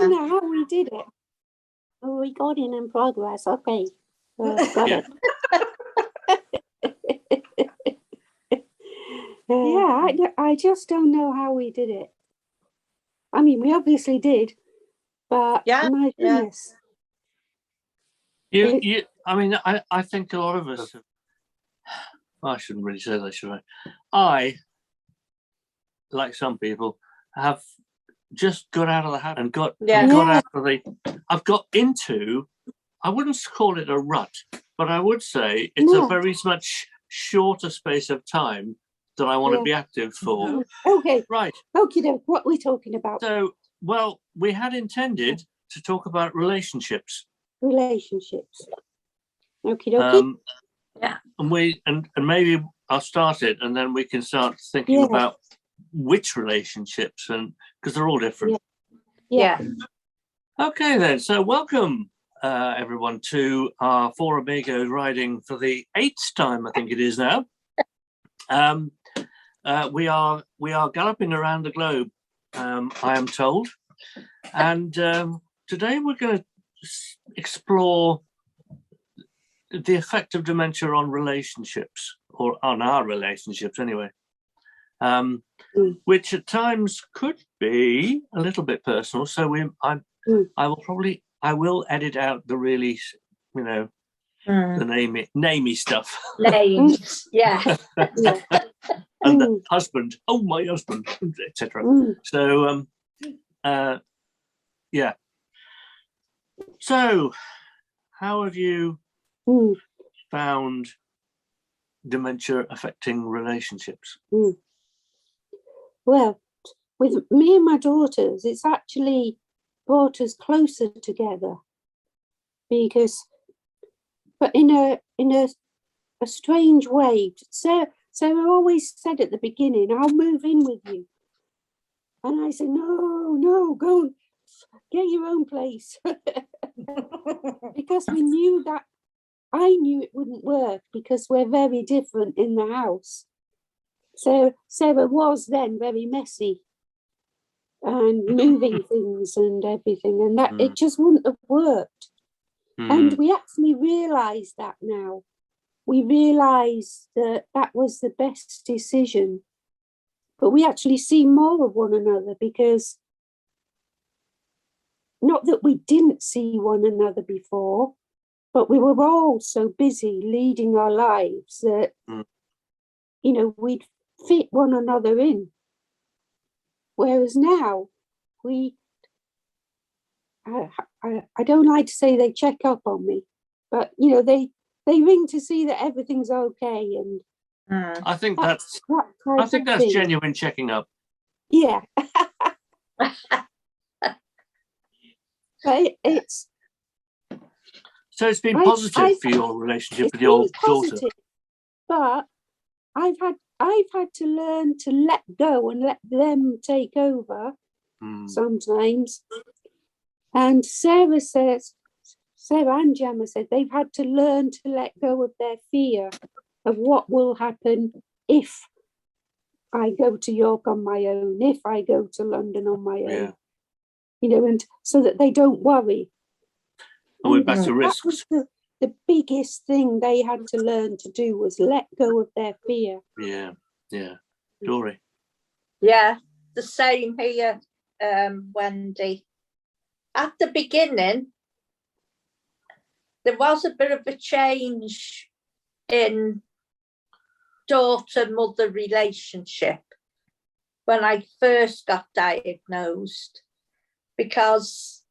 don't know how we did it. Oh, recording in progress. Okay. Got it. I just don't know how we did it. I mean, we obviously did, but my goodness. I think a lot of us, I shouldn't really say that, should I? I, like some people, have just got out of the house and got out of I've got into, I wouldn't call it a rut, but I would say it's a very much shorter space of time that I want to be active for. Okay. Right. Okay, what are we talking about? So, well, we had intended to talk about relationships. Relationships. Okay, okay. And maybe I'll start it, and then we can start thinking about which relationships, and because they're all different. Yeah. Okay, then. So, welcome everyone to our Four Amigos riding for the 8th time, I think it is now. We are galloping around the globe, I am told, and today we're going to explore the effect of dementia on relationships, or on our relationships anyway, which at times could be a little bit personal. So I will edit out the really, the namey stuff. Names, And the husband, oh my husband, etc. So So how have you found dementia affecting relationships? Well, with me and my daughters, it's actually brought us closer together, but in a strange way. So I always said at the beginning, I'll move in with you. And I said, no, go and get your own place. Because we knew that, I knew it wouldn't work because we're very different in the house. So Sarah was then very messy and moving things and everything, and that it just wouldn't have worked. And we actually realised that now. We realised that that was the best decision. But we actually see more of one another because, not that we didn't see one another before, but we were all so busy leading our lives that, we'd fit one another in. Whereas now, I don't like to say they check up on me, but, they ring to see that everything's okay. And I think that's genuine checking up. Yeah. But so it's been positive for your relationship with your daughter. But I've had to learn to let go and let them take over sometimes. And Sarah and Gemma said they've had to learn to let go of their fear of what will happen if I go to York on my own, if I go to London on my own, and so that they don't worry. And we're better risks. That was the biggest thing they had to learn to do was let go of their fear. Yeah. Dory? Yeah, the same here, Wendy. At the beginning, there was a bit of a change in daughter-mother relationship when I first got diagnosed, because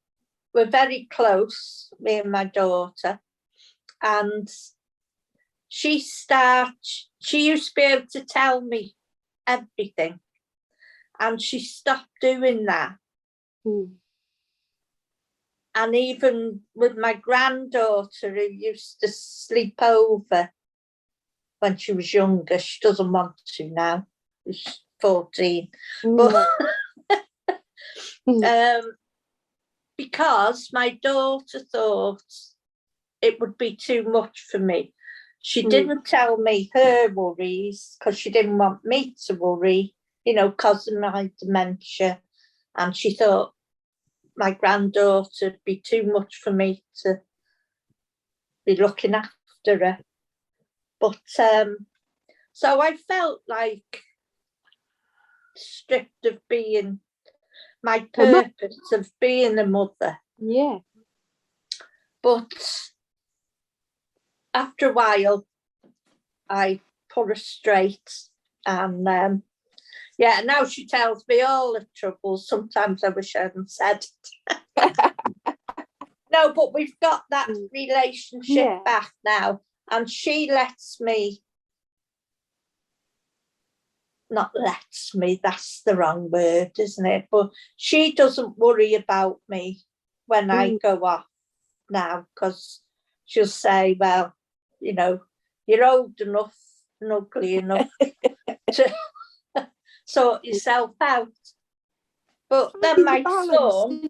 we're very close, me and my daughter, and she used to be able to tell me everything, and she stopped doing that. And even with my granddaughter, who used to sleep over when she was younger, she doesn't want to now, she's 14. But because my daughter thought it would be too much for me. She didn't tell me her worries because she didn't want me to worry, because of my dementia. And she thought my granddaughter would be too much for me to be looking after her. But so I felt like stripped of being my purpose of being a mother. Yeah. But after a while, I put her straight, and yeah, now she tells me all the troubles. Sometimes I wish I hadn't said it. No, but we've got that relationship back now, and she lets me, not lets me, that's the wrong word, isn't it? But she doesn't worry about me when I go off now, because she'll say, well, you know, you're old enough and ugly enough to sort yourself out. But then my son,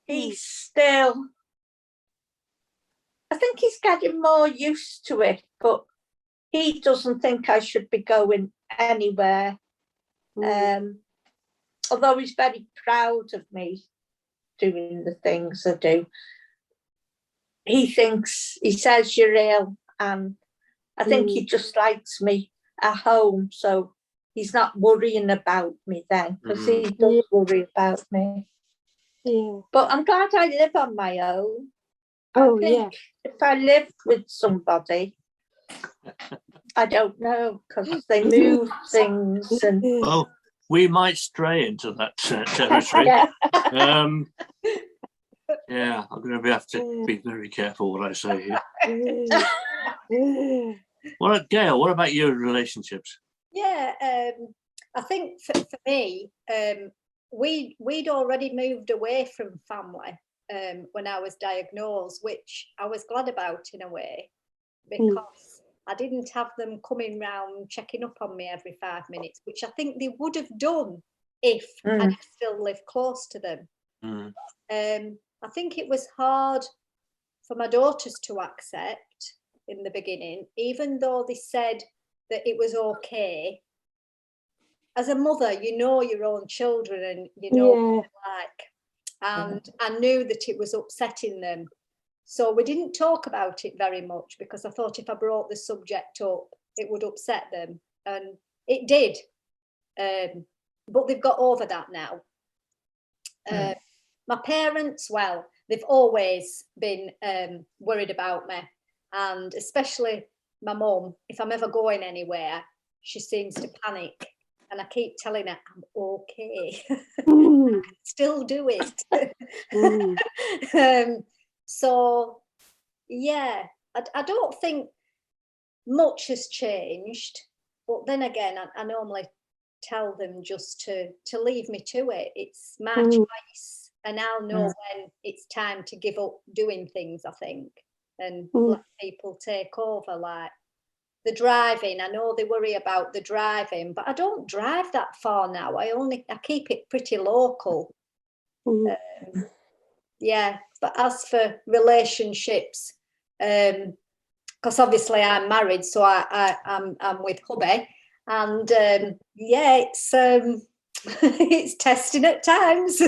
he's still, I think he's getting more used to it, but he doesn't think I should be going anywhere. Although he's very proud of me doing the things I do. He thinks, he says you're ill, and I think he just likes me at home, so he's not worrying about me then, because he does worry about me. Yeah. But I'm glad I live on my own. I think if I lived with somebody, I don't know, because they move things and. Well, we might stray into that territory. Yeah, I'm going to have to be very careful what I say here. Well, Gail, what about your relationships? Yeah, I think for me, we'd already moved away from family when I was diagnosed, which I was glad about in a way, because I didn't have them coming round checking up on me every 5 minutes, which I think they would have done if I'd still lived close to them. I think it was hard for my daughters to accept in the beginning, even though they said that it was okay. As a mother, you know your own children and you know what they're like. And I knew that it was upsetting them. So we didn't talk about it very much, because I thought if I brought the subject up, it would upset them. And it did. But they've got over that now. My parents, well, they've always been worried about me. And especially my mum, if I'm ever going anywhere, she seems to panic. And I keep telling her, I'm okay. I can still do it. So, yeah, I don't think much has changed. But then again, I normally tell them just to leave me to it. It's my choice. And I'll know when it's time to give up doing things, I think, and let people take over, like the driving. I know they worry about the driving, but I don't drive that far now. I keep it pretty local. Yeah, but as for relationships, because obviously I'm married, so I'm with hubby, and yeah, it's it's testing at times.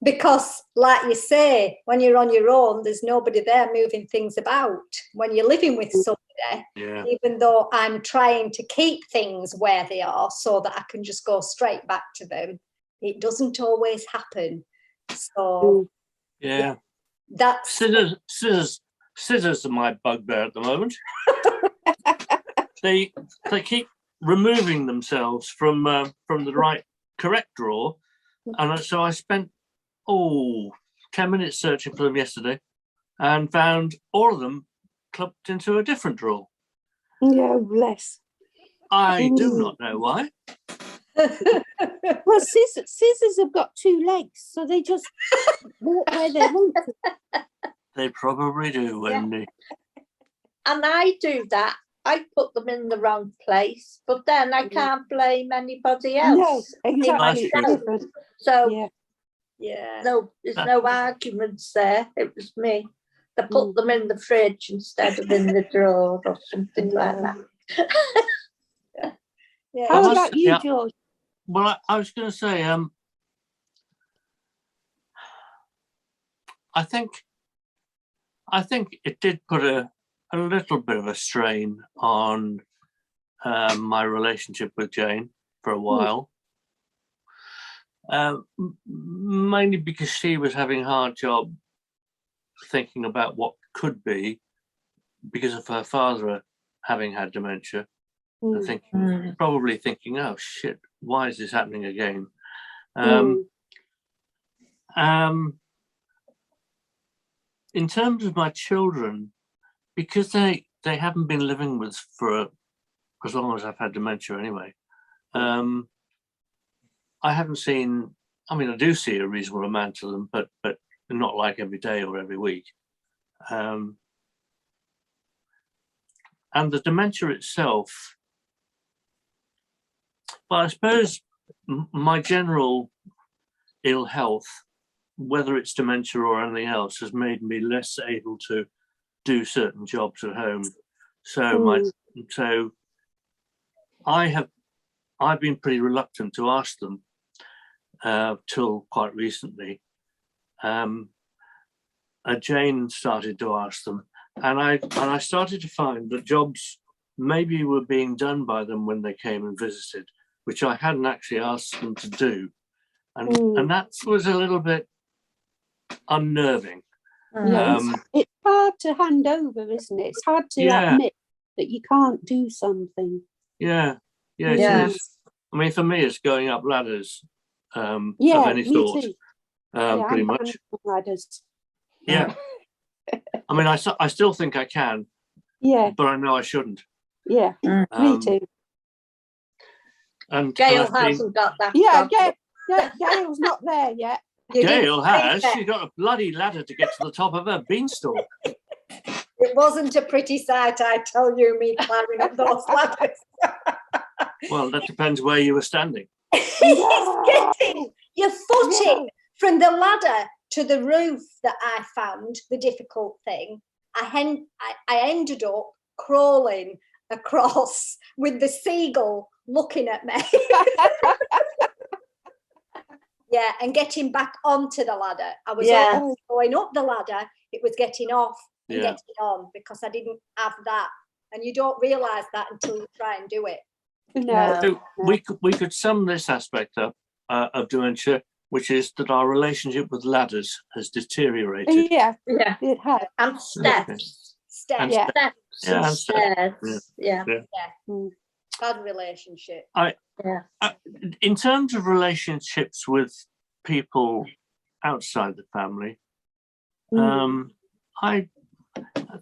Because like you say, when you're on your own, there's nobody there moving things about. When you're living with somebody, even though I'm trying to keep things where they are so that I can just go straight back to them, it doesn't always happen. So yeah, that's scissors are my bugbear at the moment. they keep removing themselves from the correct drawer, and so I spent 10 minutes searching for them yesterday, and found all of them clumped into a different drawer. Yeah, bless. I do not know why. Well, scissors have got 2 legs, so they just walk where they want to. They probably do, Wendy. And I do that. I put them in the wrong place, but then I can't blame anybody else. No, exactly. Different. So yeah, no, there's no arguments there. It was me. They put them in the fridge instead of in the drawer or something like that. How about you, George? Well, I was going to say, I think it did put a little bit of a strain on my relationship with Jane for a while. Mainly because she was having a hard job thinking about what could be because of her father having had dementia. And probably thinking, oh shit, why is this happening again? In terms of my children, because they haven't been living with for as long as I've had dementia anyway, I haven't seen, I mean, I do see a reasonable amount of them, but not like every day or every week. And the dementia itself, well, I suppose my general ill health, whether it's dementia or anything else, has made me less able to do certain jobs at home. So I've been pretty reluctant to ask them till quite recently. Jane started to ask them, and I started to find that jobs maybe were being done by them when they came and visited, which I hadn't actually asked them to do, and that was a little bit unnerving. It's hard to hand over, isn't it? It's hard to admit that you can't do something. Yeah, it is. I mean, for me, it's going up ladders of any sort. Too. Pretty much. Ladders. Yeah. I mean, I still think I can. Yeah. But I know I shouldn't. Yeah, me too. And Gail hasn't got that. Yeah, Gail's not there yet. Gail has. She's got a bloody ladder to get to the top of her beanstalk. It wasn't a pretty sight, I tell you, me climbing up those ladders. Well, that depends where you were standing. It's getting your footing from the ladder to the roof that I found the difficult thing. I ended up crawling across with the seagull looking at me. Yeah, and getting back onto the ladder. I was always going up the ladder. It was getting off and getting on because I didn't have that. And you don't realise that until you try and do it. No. So we could sum this aspect up of dementia, which is that our relationship with ladders has deteriorated. Yeah, it has. And steps. Steps. And stairs. Yeah. Bad relationship. In terms of relationships with people outside the family, the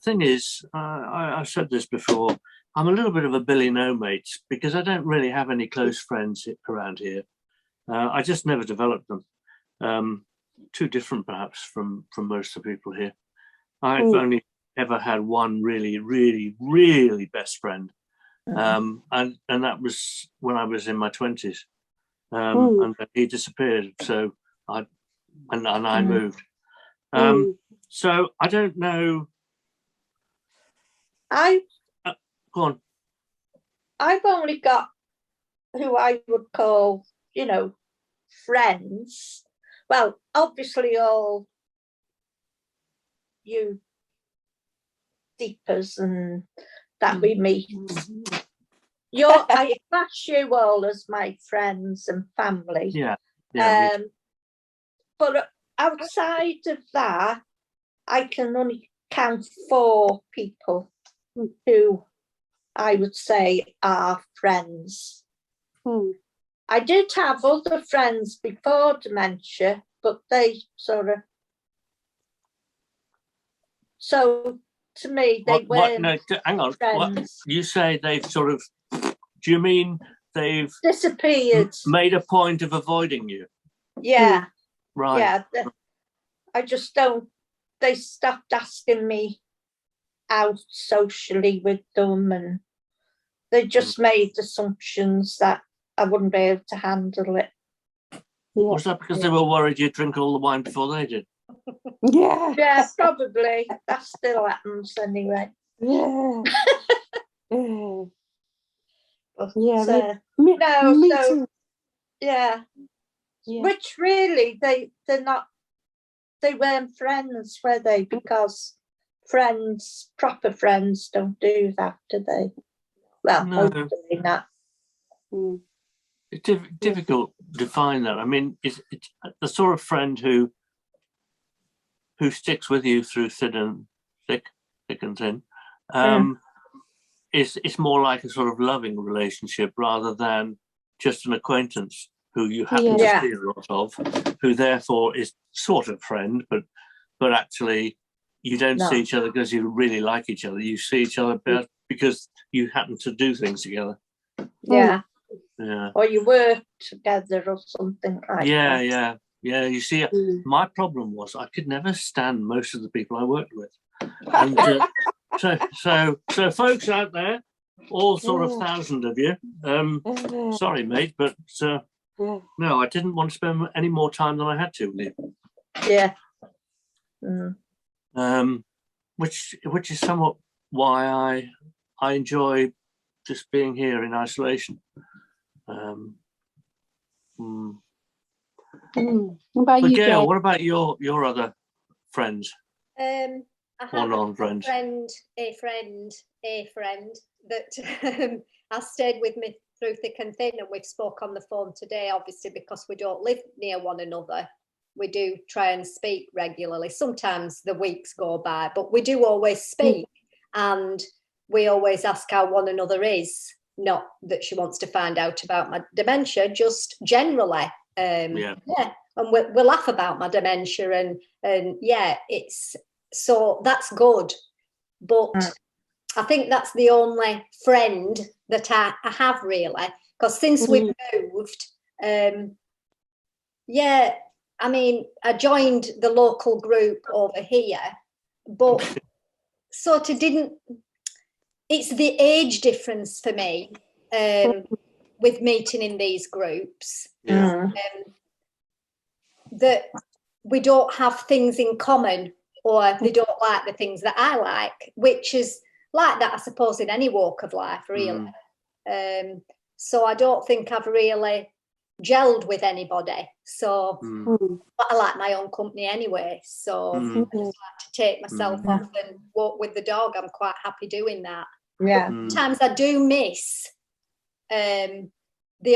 thing is, I've said this before, I'm a little bit of a Billy No Mate because I don't really have any close friends around here. I just never developed them. Too different, perhaps, from most of the people here. I've only ever had one really, really, really best friend. And that was when I was in my 20s. And he disappeared. So I moved. So I don't know. Go on. I've only got who I would call, friends. Well, obviously all you deepers and that we meet. I class you all as my friends and family. Yeah. But outside of that, I can only count 4 people who I would say are friends. I did have other friends before dementia, but they sort of. So to me, they weren't. No, hang on. Friends. You say they've sort of. Do you mean they've disappeared? Made a point of avoiding you? Yeah. Right. Yeah. I just don't. They stopped asking me out socially with them, and they just made assumptions that I wouldn't be able to handle it. Was that because they were worried you'd drink all the wine before they did? Yeah, probably. That still happens anyway. Yeah. But, me so too. Yeah. Yeah. Which really they weren't friends, were they? Because proper friends don't do that, do they? Well, No. hopefully not. Mm. It's difficult to define that. I mean, it's the sort of friend who sticks with you through thick and thin. It's more like a sort of loving relationship rather than just an acquaintance who you happen to Yeah. see a lot of, who therefore is sort of friend, but actually you don't No. see each other because you really like each other. You see each other because you happen to do things together. Yeah. Yeah. Or you work together or something like Yeah, that. yeah, yeah. You see, my problem was I could never stand most of the people I worked with, and so folks out there, all sort of 1,000 of you, sorry, mate, but no, I didn't want to spend any more time than I had to with you. Yeah. Which is somewhat why I enjoy just being here in isolation. What about But you, Gail, Gail? what about your other friends I or have non-friends? a friend that has stayed with me through thick and thin, and we've spoke on the phone today, obviously, because we don't live near one another. We do try and speak regularly. Sometimes the weeks go by, but we do always speak, and we always ask how one another is. Not that she wants to find out about my dementia, just generally. Yeah, and we laugh about my dementia, and yeah, it's so that's good. But I think that's the only friend that I have really, because since we've moved, yeah, I mean, I joined the local group over here, but sort of didn't. It's the age difference for me with meeting in these groups. That we don't have things in common, or they don't like the things that I like, which is like that, I suppose, in any walk of life, really. So I don't think I've really gelled with anybody. So, but I like my own company anyway. So I just like to take myself off and walk with the dog. I'm quite happy doing that. Yeah. Sometimes I do miss the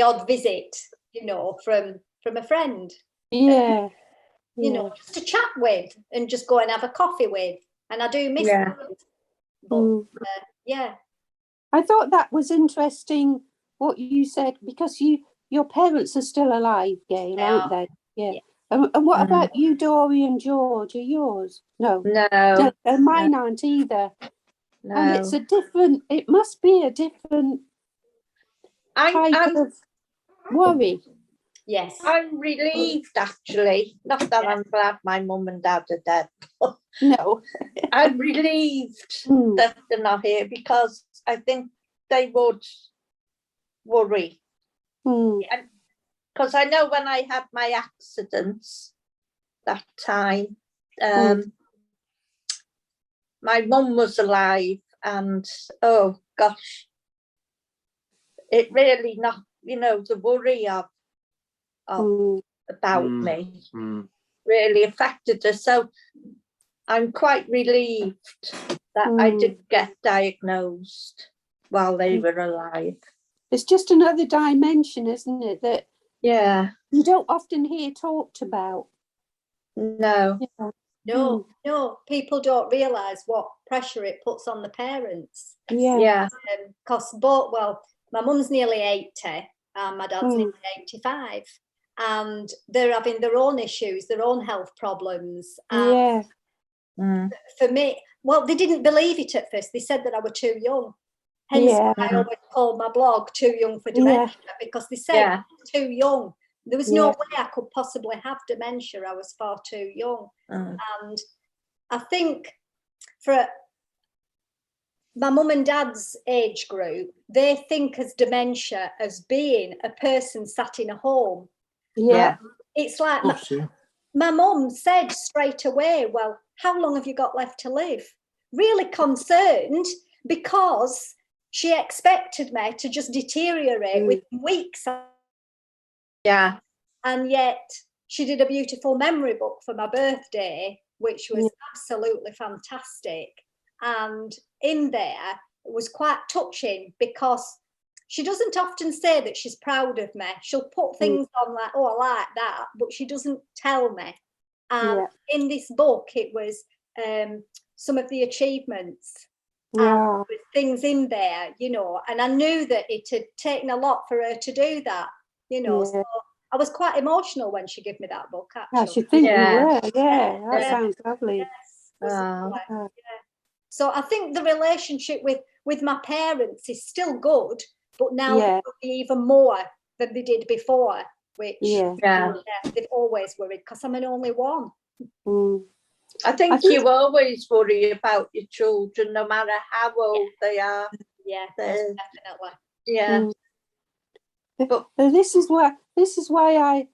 odd visit, from a friend. Yeah. Just to chat with and just go and have a coffee with. And I do miss that. But, yeah. I thought that was interesting what you said, because your parents are still alive, Gail, aren't they? Yeah. And what about you, Dory and George? Are yours? No. No. And mine aren't either. No. And it must be a different type of worry. Yes. I'm relieved, actually. Not that I'm glad my mum and dad are dead. No. I'm relieved that they're not here, because I think they would worry. Because I know when I had my accidents that time, my mum was alive, and oh gosh, it really not, the worry of about me really affected her. So I'm quite relieved that I didn't get diagnosed while they were alive. It's just another dimension, isn't it, that you don't often hear talked about. No. No, people don't realise what pressure it puts on the parents. Yeah. Because my mum's nearly 80 and my dad's nearly 85, and they're having their own issues, their own health problems. And for me, they didn't believe it at first. They said that I was too young. Hence, I always called my blog Too Young for Dementia, because they said I was too young. There was no way I could possibly have dementia. I was far too young. And I think for my mum and dad's age group, they think as dementia as being a person sat in a home. Yeah. It's like my mum said straight away, well, how long have you got left to live? Really concerned, because she expected me to just deteriorate within weeks. Yeah. And yet she did a beautiful memory book for my birthday, which was absolutely fantastic. And in there, it was quite touching because she doesn't often say that she's proud of me. She'll put things on like, oh, I like that, but she doesn't tell me. And in this book, it was some of the achievements and with things in there, you know, and I knew that it had taken a lot for her to do that, you know. So I was quite emotional when she gave me that book, actually. I should think you were. Yeah, that sounds lovely. Yes. So I think the relationship with my parents is still good, but now they will be even more than they did before, which they've always worried because I'm an only one. I think you always worry about your children, no matter how old they are. Yeah, definitely. Yeah. But this is why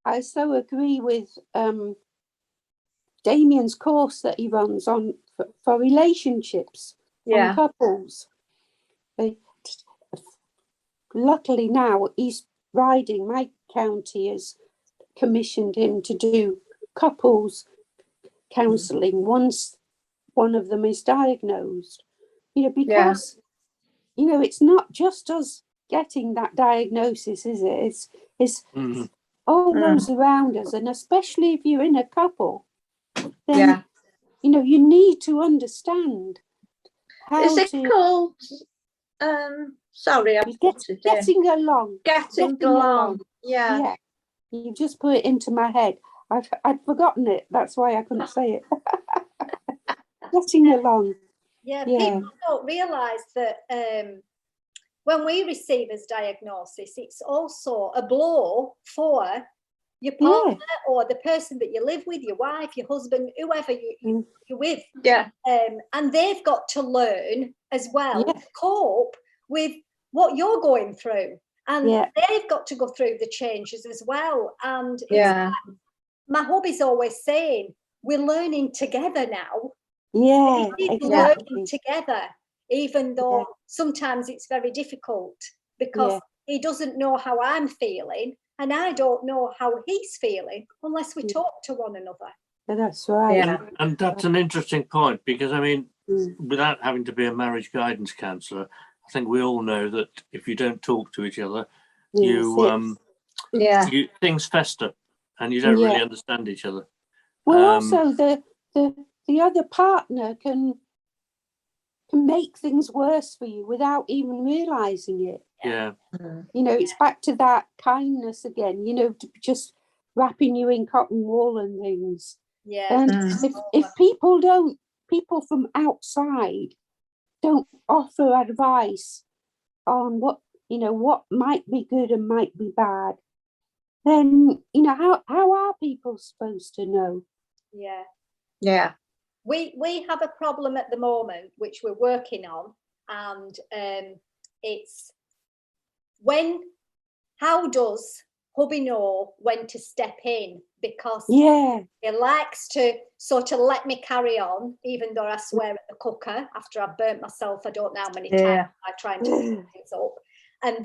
I so agree with Damien's course that he runs on for relationships, on couples. Luckily now East Riding, my county, has commissioned him to do couples counselling once one of them is diagnosed. You know, because you know, it's not just us getting that diagnosis, is it? It's all those around us, and especially if you're in a couple, then you know, you need to understand how is it called sorry, getting along. Getting along. Yeah. You just put it into my head. I'd forgotten it. That's why I couldn't say it. Getting along. Yeah, people don't realise that when we receive this diagnosis, it's also a blow for your partner or the person that you live with, your wife, your husband, whoever you're with. Yeah. And they've got to learn as well to cope with what you're going through. And they've got to go through the changes as well. And it's like, my hubby's always saying, we're learning together now. Yeah, learning together, even though sometimes it's very difficult because he doesn't know how I'm feeling and I don't know how he's feeling unless we talk to one another. That's right. And that's an interesting point because, I mean, without having to be a marriage guidance counsellor, I think we all know that if you don't talk to each other, things fester and you don't really understand each other. Well, also the other partner can make things worse for you without even realising it. Yeah. You know, it's back to that kindness again, you know, to just wrapping you in cotton wool and things. Yeah. And if people from outside don't offer advice on what might be good and might be bad, then, you know, how are people supposed to know? Yeah. Yeah. We have a problem at the moment, which we're working on, and it's how does hubby know when to step in? Because he likes to sort of let me carry on, even though I swear at the cooker after I've burnt myself. I don't know how many times I try to clean things up. And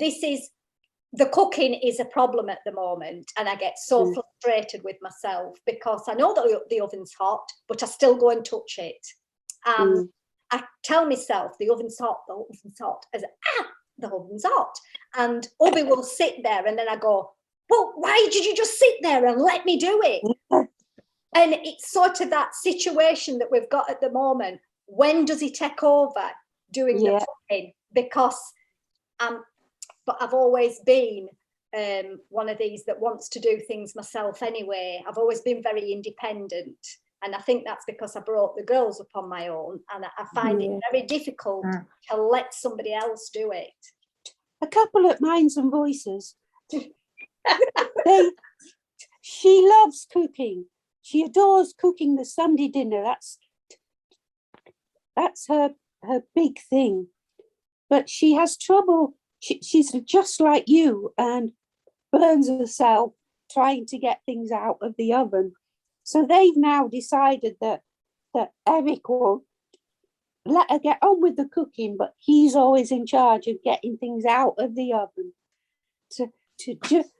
the cooking is a problem at the moment, and I get so frustrated with myself because I know that the oven's hot, but I still go and touch it. And I tell myself the oven's hot, the oven's hot. I say, the oven's hot. And hubby will sit there, and then I go, well, why did you just sit there and let me do it? And it's sort of that situation that we've got at the moment. When does he take over doing the cooking? Because but I've always been one of these that wants to do things myself anyway. I've always been very independent. And I think that's because I brought the girls up on my own. And I find it very difficult to let somebody else do it. A couple at Minds and Voices, she loves cooking. She adores cooking the Sunday dinner. That's her big thing. But she has trouble. She's just like you and burns herself trying to get things out of the oven. So they've now decided that Eric will let her get on with the cooking, but he's always in charge of getting things out of the oven. to just,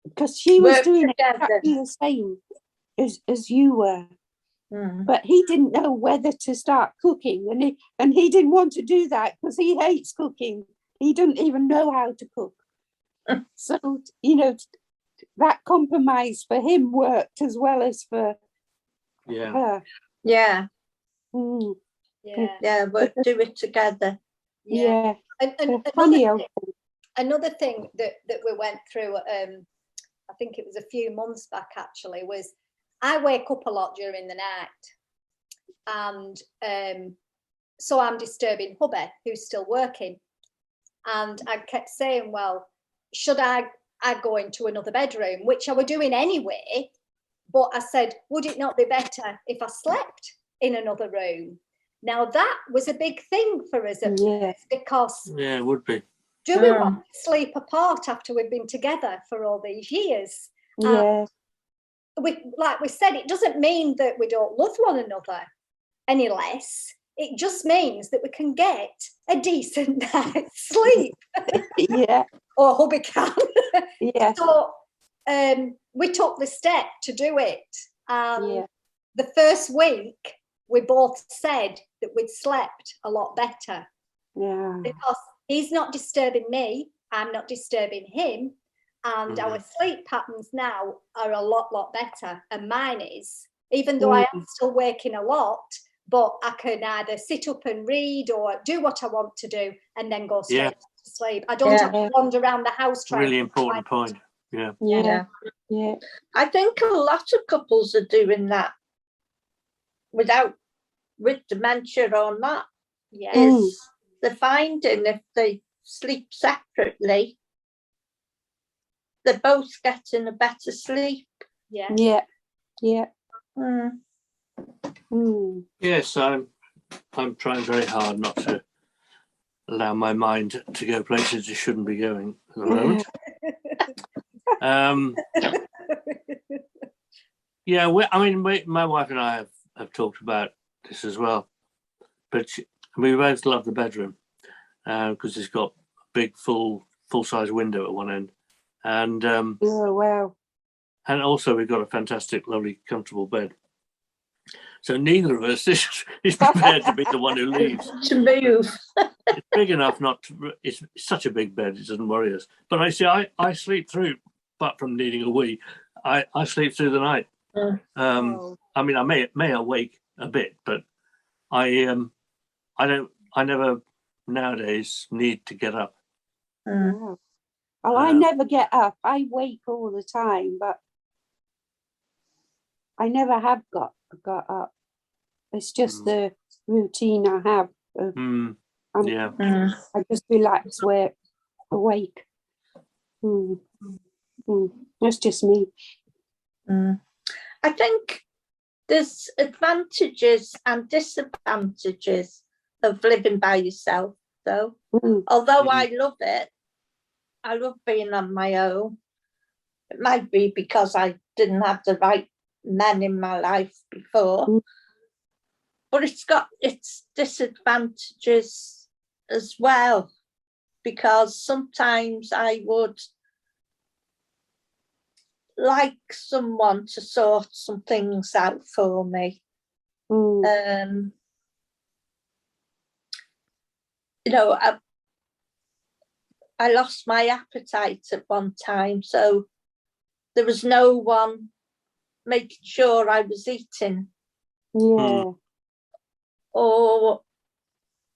because she was Work doing together. exactly the same as you were. Mm. But he didn't know whether to start cooking, and he didn't want to do that because he hates cooking. He didn't even know how to cook. So, you know, that compromise for him worked as well as for her. Yeah, Mm, yeah, do it together. yeah. And Funny old another thing that we went through, I think it was a few months back actually, was I wake up a lot during the night, and so I'm disturbing hubby, who's still working, and I kept saying, well, should I go into another bedroom, which I were doing anyway, but I said, would it not be better if I slept in another room? Now that was a big thing for us at first, because it would be. do we want to sleep apart after we've been together for all these years? Yeah. Like we said, it doesn't mean that we don't love one another any less. It just means that we can get a decent night's sleep. Yeah. Or hubby can. Yeah. So we took the step to do it. The first week, we both said that we'd slept a lot better. Yeah. Because he's not disturbing me, I'm not disturbing him, and our sleep patterns now are a lot better. And mine is, even though I am still waking a lot, but I can either sit up and read or do what I want to do and then go straight to sleep. I don't have to wander around the house trying. Really important point. Yeah. I think a lot of couples are doing that with dementia or not. Is they're finding if they sleep separately, they're both getting a better sleep. Yeah. Yes, I'm trying very hard not to allow my mind to go places it shouldn't be going at the moment. My wife and I have talked about this as well, but we both love the bedroom because it's got a big full-size window at one end, and and also we've got a fantastic, lovely, comfortable bed. So neither of us is prepared to be the one who leaves. To move. It's big enough not to, it's such a big bed, it doesn't worry us. But I sleep through, apart from needing a wee, I sleep through the night. I mean, I may awake a bit, but I never nowadays need to get up. I never get up. I wake all the time, but I never have got up. It's just the routine I have. I just relax where awake. That's just me. I think there's advantages and disadvantages of living by yourself, though. Although I love it, I love being on my own. It might be because I didn't have the right men in my life before, but it's got its disadvantages as well, because sometimes I would like someone to sort some things out for me. I lost my appetite at one time, so there was no one making sure I was eating. Or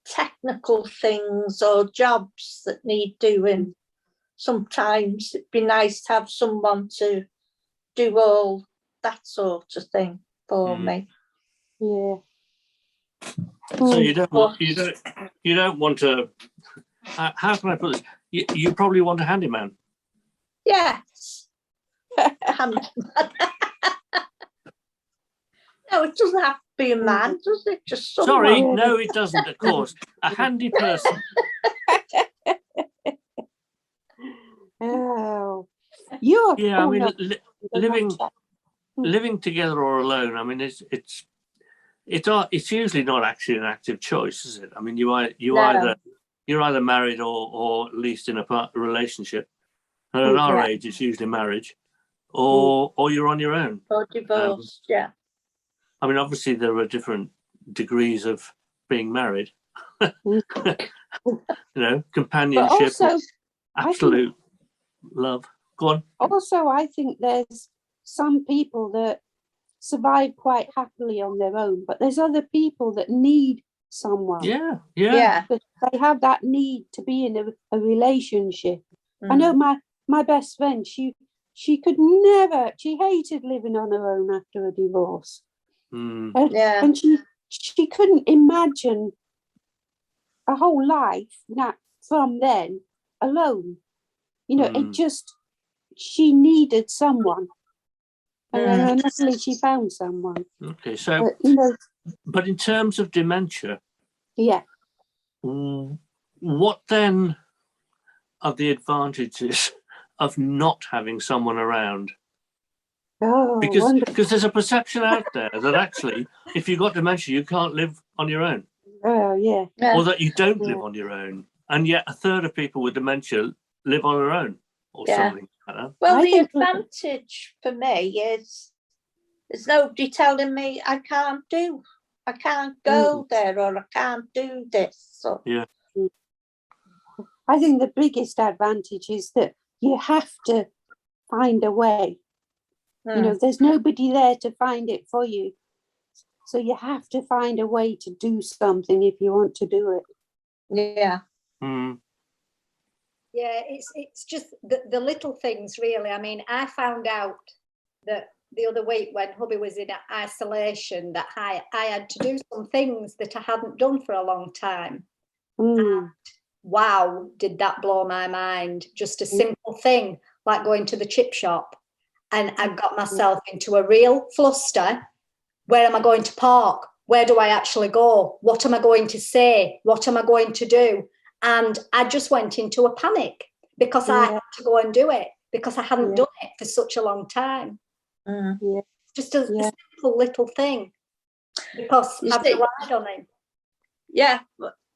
technical things or jobs that need doing. Sometimes it'd be nice to have someone to do all that sort of thing for me. So you don't want to. How can I put this? You probably want a handyman. Yes. Handyman. No, it doesn't have to be a man, does it? Just someone. Sorry, no, it doesn't. Of course, a handy person. I mean, living together or alone. I mean, it's usually not actually an active choice, is it? I mean, you're either married or at least in a relationship. And at our Yeah. age, it's usually marriage, or you're on your own. Or divorced, yeah. I mean, obviously there are different degrees of being married. You know, But companionship, also, absolute love. Go on. I think there's some people that survive quite happily on their own, but there's other people that need someone. Yeah. That they have that need to be in a relationship. I know my best friend, she could never, she hated living on her own after a divorce. Mm. And she couldn't imagine a whole life from then alone. You know, it just, she needed someone. And luckily she found someone. Okay, so, But, you know, but in terms of dementia, yeah. what then are the advantages of not having someone around? Oh, Because there's a perception out there that actually, if you've got dementia, you can't live on your own, oh, yeah. or that you don't live on your own, and yet a third of people with dementia live on their own, or something like that. Well, I the think advantage for me is there's nobody telling me I can't go there, or I can't do this. So. Yeah. I think the biggest advantage is that you have to find a way. You know, there's nobody there to find it for you. So you have to find a way to do something if you want to do it. Yeah. Yeah, it's just the little things, really. I mean, I found out that the other week when hubby was in isolation that I had to do some things that I hadn't done for a long time. And wow, did that blow my mind. Just a simple thing like going to the chip shop, and I got myself into a real fluster. Where am I going to park? Where do I actually go? What am I going to say? What am I going to do? And I just went into a panic because I had to go and do it because I hadn't done it for such a long time. Just a simple little thing because I've relied on him. Yeah,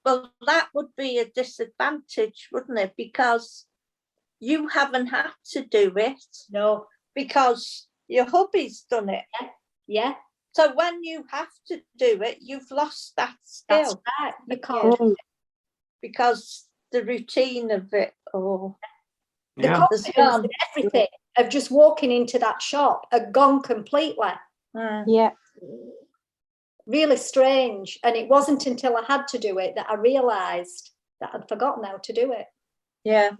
well, that would be a disadvantage, wouldn't it? Because you haven't had to do it. No. Because your hubby's done it. Yeah. So when you have to do it, you've lost that skill. That's right. You can't do it. Because the routine of it, or the confidence and everything of just walking into that shop had gone completely. Yeah. Really strange. And it wasn't until I had to do it that I realised that I'd forgotten how to do it. Yeah.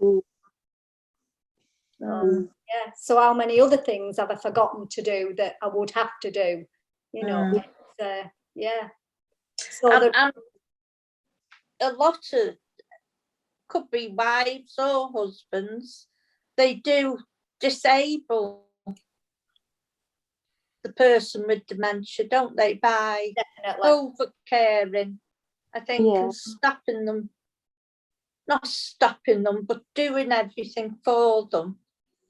Yeah. So how many other things have I forgotten to do that I would have to do? You know, yeah. So and a lot of, could be wives or husbands, they do disable the person with dementia, don't they, by over caring, I think, and stopping them, not stopping them, but doing everything for them.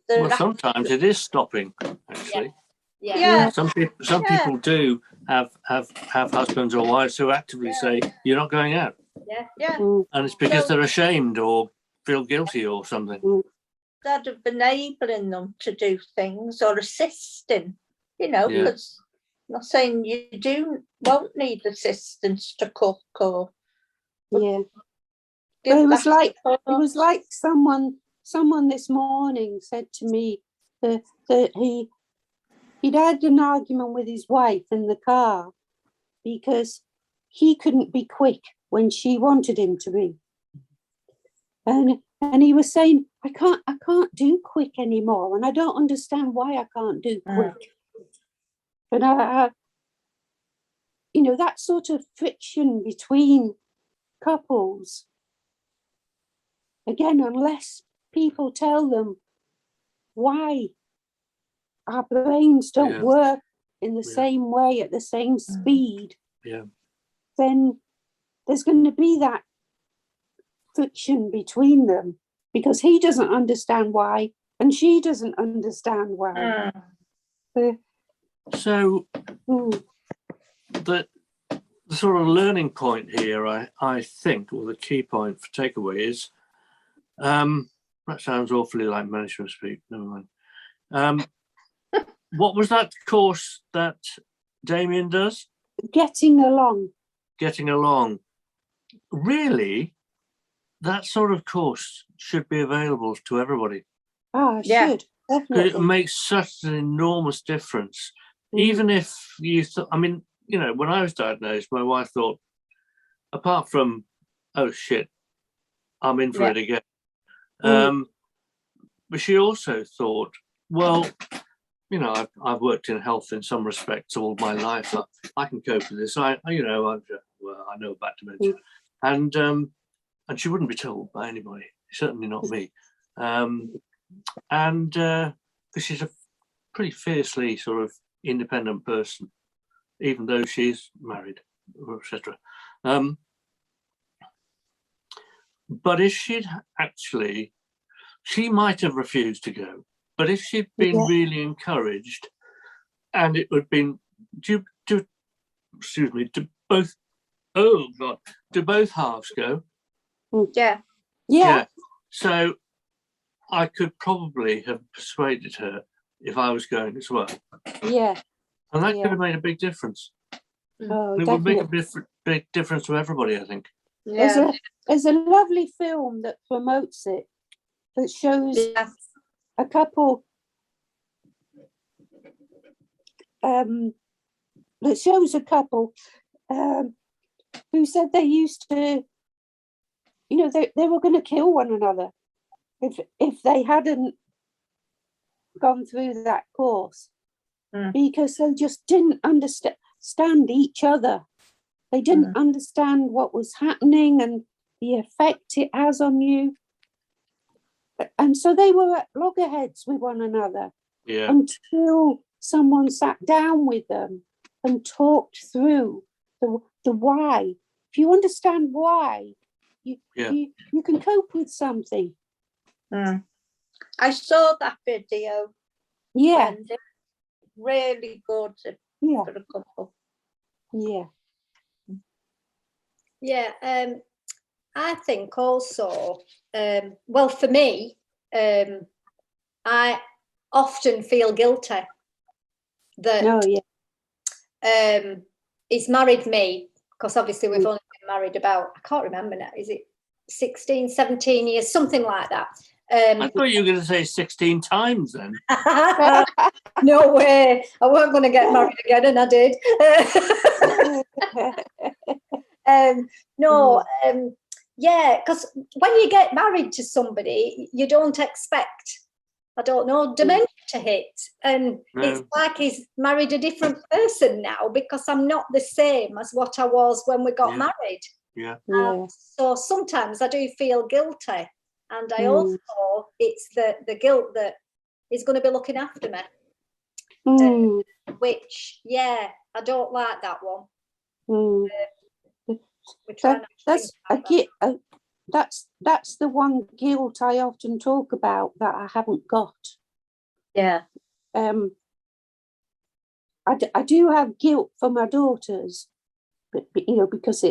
Well, sometimes it is stopping, actually. Yeah. Some people do have husbands or wives who actively say, you're not going out. Yeah. And it's because they're ashamed or feel guilty or something. Instead of enabling them to do things or assisting, you know, because I'm not saying you won't need assistance to cook or. Well, it was like someone this morning said to me that he'd had an argument with his wife in the car because he couldn't be quick when she wanted him to be. And he was saying, I can't do quick anymore, and I don't understand why I can't do quick. But you know, that sort of friction between couples, again, unless people tell them why our brains don't work in the same way at the same speed, then there's going to be that friction between them because he doesn't understand why and she doesn't understand why. So the sort of learning point here, I think, or the key point for takeaway is That sounds awfully like management speak. Never mind. What was that course that Damien does? Getting along. Getting along. Really, that sort of course should be available to everybody. Ah, Yeah. should. It Definitely. makes such an enormous difference. Even if you thought, I mean, you know, when I was diagnosed, my wife thought, apart from, oh shit, I'm in for it again. But she also thought, well, you know, I've worked in health in some respects all my life. I can cope with this. I know about dementia, and she wouldn't be told by anybody, certainly not me. Because she's a pretty fiercely sort of independent person, even though she's married, etc. But if she'd actually, she might have refused to go. But if she'd been really encouraged, and it would have been do both halves go? Yeah. So I could probably have persuaded her if I was going as well. Yeah. And that could have made a big difference. Oh, It would definitely. make a big difference to everybody, I think. Yeah. There's a lovely film that promotes it, that shows a couple who said they used to, you know, they were going to kill one another if they hadn't gone through that course, because they just didn't understand each other. They didn't understand what was happening and the effect it has on you. And so they were at loggerheads with one another until someone sat down with them and talked through the why. If you understand why, you can cope with something. I saw that video. Yeah. And it's really good for a couple. Yeah. Yeah. I think also, well, for me, I often feel guilty that he's married me, because obviously we've only been married about, I can't remember now, is it 16, 17 years, something like that. I thought you were going to say 16 times then. No way, I weren't going to get married again, and I did. Yeah, because when you get married to somebody, you don't expect, I don't know, dementia to hit. And it's like he's married a different person now, because I'm not the same as what I was when we got married. So sometimes I do feel guilty. And I also, it's the guilt that he's going to be looking after me. Which, I don't like that one. That's the one guilt I often talk about that I haven't got. I do have guilt for my daughters, but you know, because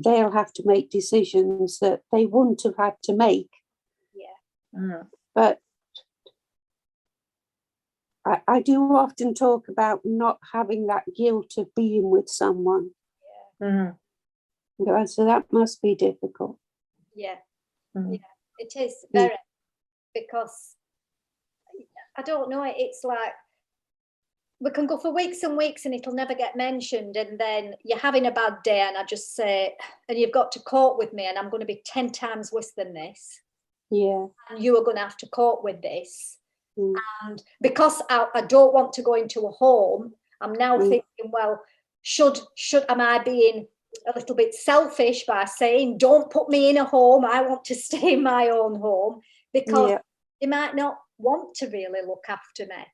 they'll have to make decisions that they wouldn't have had to make. But I do often talk about not having that guilt of being with someone. So that must be difficult. It is very, because I don't know, it's like we can go for weeks and weeks and it'll never get mentioned, and then you're having a bad day and I just say, and you've got to cope with me, and I'm going to be 10 times worse than this. And you are going to have to cope with this. And because I don't want to go into a home, I'm now thinking, well, am I being a little bit selfish by saying, don't put me in a home, I want to stay in my own home, because he might not want to really look after me.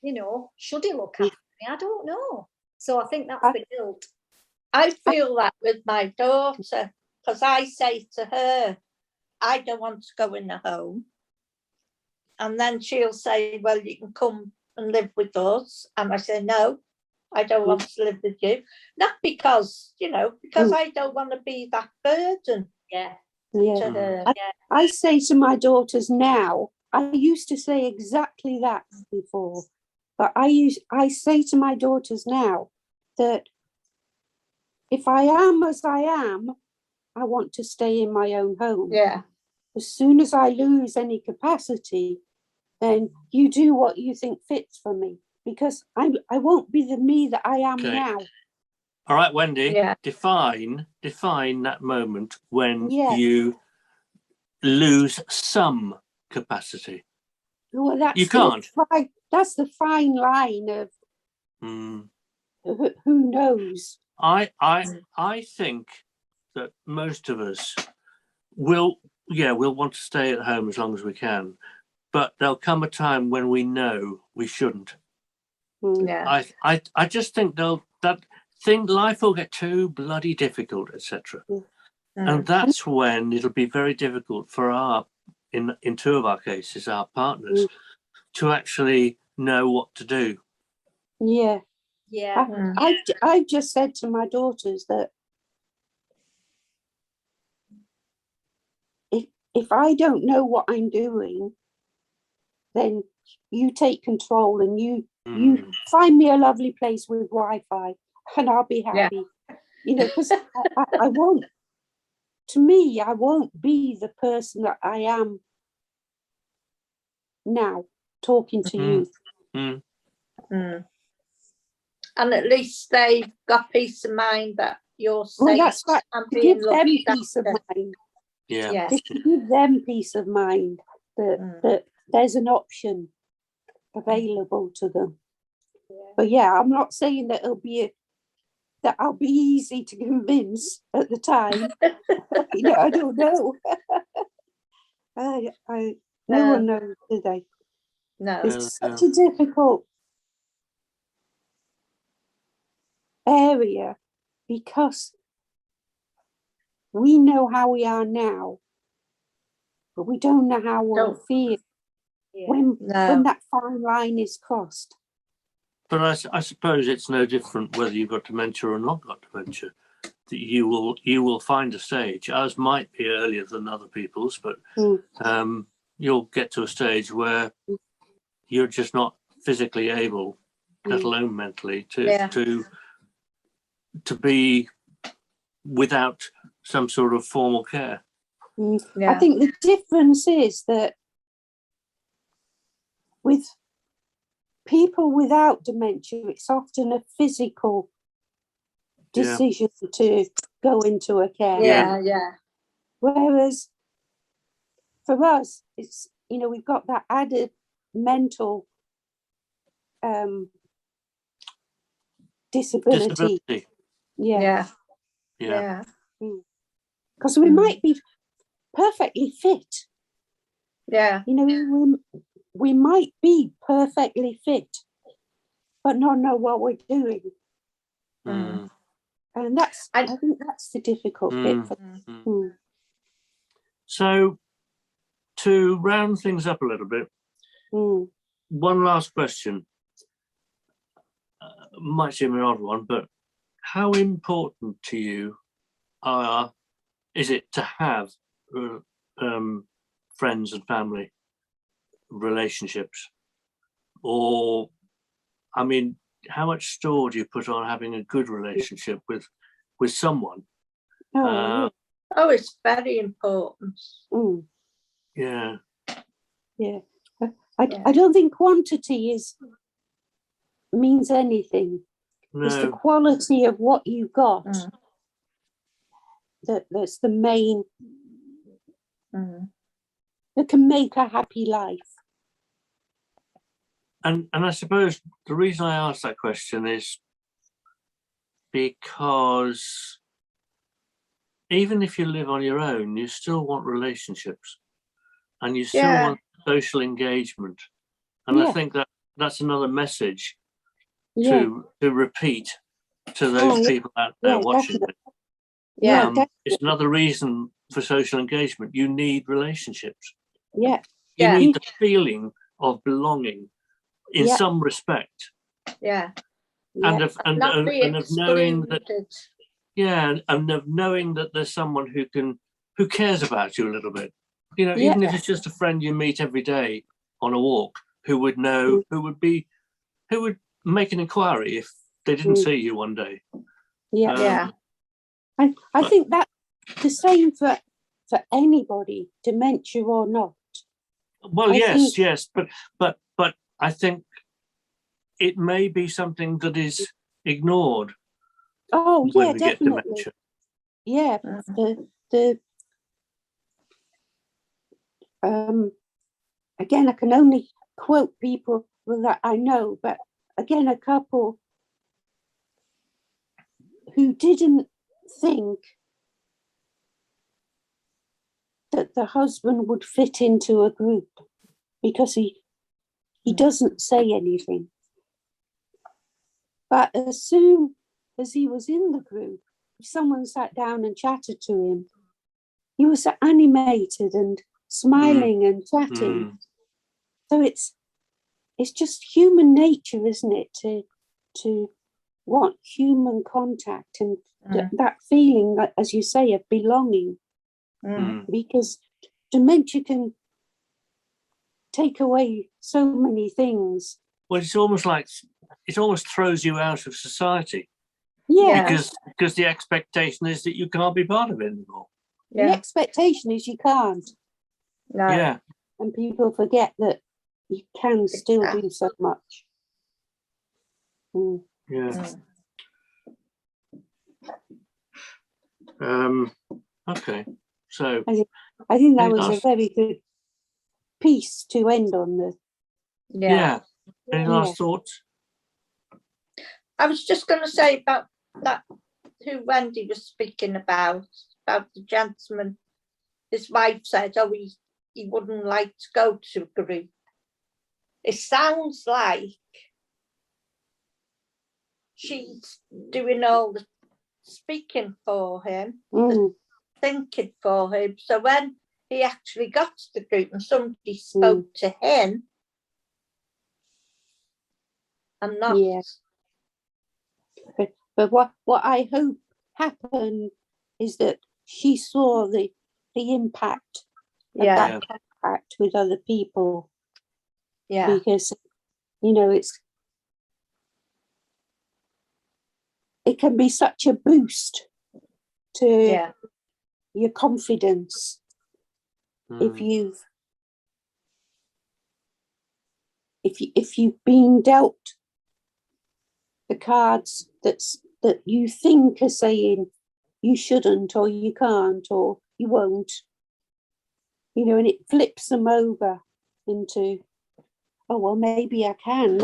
You know, should he look after me? I don't know. So I think that's the guilt. I feel that with my daughter, because I say to her, I don't want to go in a home. And then she'll say, well, you can come and live with us. And I say, no, I don't want to live with you. Not because, you know, because I don't want to be that burden. Yeah. to her. I say to my daughters now, I used to say exactly that before, but I say to my daughters now that if I am as I am, I want to stay in my own home. Yeah, As soon as I lose any capacity, then you do what you think fits for me, because I won't be the me that I am Okay. now. All right, Wendy, Yeah. define that moment when Yeah. you lose some capacity. Well, that's You can't. That's the fine line of who knows. I think that most of us we'll want to stay at home as long as we can, but there'll come a time when we know we shouldn't. Yeah. I just think life will get too bloody difficult, etc. And that's when it'll be very difficult for in two of our cases, our partners, to actually know what to do. Yeah. Yeah. I've just said to my daughters that if I don't know what I'm doing, then you take control and you find me a lovely place with Wi-Fi and I'll be happy. You know, because I won't. To me, I won't be the person that I am now talking to you. And at least they've got peace of mind that you're safe. Well, that's right. And To being give them looked peace of after. mind. Yeah. Just to give them peace of mind that there's an option available to them. But yeah, I'm not saying that I'll be easy to convince at the time. You know, I don't know. No one knows, do they? No. It's such a difficult area because we know how we are now, but we don't know how we'll feel when that fine line is crossed. But I suppose it's no different whether you've got dementia or not got dementia. That you will find a stage. Ours might be earlier than other people's, but you'll get to a stage where you're just not physically able, let alone mentally, to be without some sort of formal care. I think the difference is that with people without dementia, it's often a physical decision to go into a care home. Whereas for us, it's, you know, we've got that added mental disability. Yeah. Because we might be perfectly fit. Yeah. You know, we might be perfectly fit, but not know what we're doing. And I think that's the difficult bit for them. So, to round things up a little bit, one last question. Might seem an odd one, but how important to you is it to have friends and family relationships? Or, I mean, how much store do you put on having a good relationship with someone? It's very important. Yeah. I don't think quantity means anything. No. It's the quality of what you got that's the main that can make a happy life. And I suppose the reason I asked that question is because even if you live on your own, you still want relationships and you still want social engagement. And I think that's another message to repeat to those people out there watching it. It's another reason for social engagement. You need relationships. You need the feeling of belonging in some respect. And of knowing that and of knowing that there's someone who can who cares about you a little bit. You know, Yeah. even if it's just a friend you meet every day on a walk, who would know, who would make an inquiry if they didn't see you one day. Yeah. Yeah. I think that's the same for anybody, dementia or not. Well, I think- yes, but I think it may be something that is ignored Oh, when yeah, we get definitely. dementia. Yeah, the again, I can only quote people that I know, but again, a couple who didn't think that the husband would fit into a group because he doesn't say anything. But as soon as he was in the group, if someone sat down and chatted to him, he was animated and smiling and chatting. So it's just human nature, isn't it, to want human contact and that feeling, as you say, of belonging. Because dementia can take away so many things. Well, it's almost like it almost throws you out of society. Yeah. Because the expectation is that you can't be part of it anymore. The expectation is you can't. No. Yeah. And people forget that you can still do so much. Yeah. Okay. So I think that any was a last- very good piece to end on. The Yeah. Any last thoughts? I was just going to say about that, who Wendy was speaking about the gentleman. His wife said, oh, he wouldn't like to go to a group. It sounds like she's doing all the speaking for him, the thinking for him. So when he actually got to the group and somebody spoke to him, and not. Yeah. But what I hope happened is that she saw the impact of that contact with other people. Yeah. Because, you know, it can be such a boost to your confidence if you've been dealt the cards that you think are saying you shouldn't or you can't or you won't, you know, and it flips them over into, oh, well, maybe I can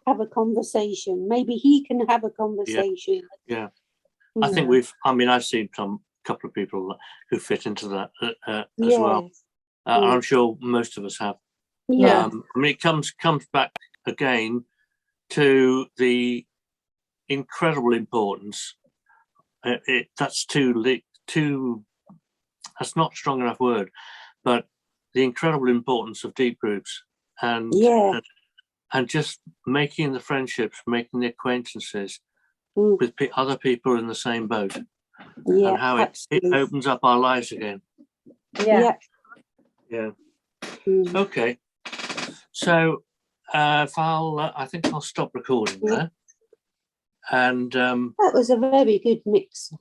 have a conversation. Maybe he can have a conversation. Yeah. I think I've seen a couple of people who fit into that as well. I'm sure most of us have. Yeah. I mean, it comes back again to the incredible importance. That's that's not a strong enough word, but the incredible importance of deep groups and just making the friendships, making the acquaintances with other people in the same boat, and how it opens up our lives again. Yeah. Okay, so I think I'll stop recording there. And that was a very good mix.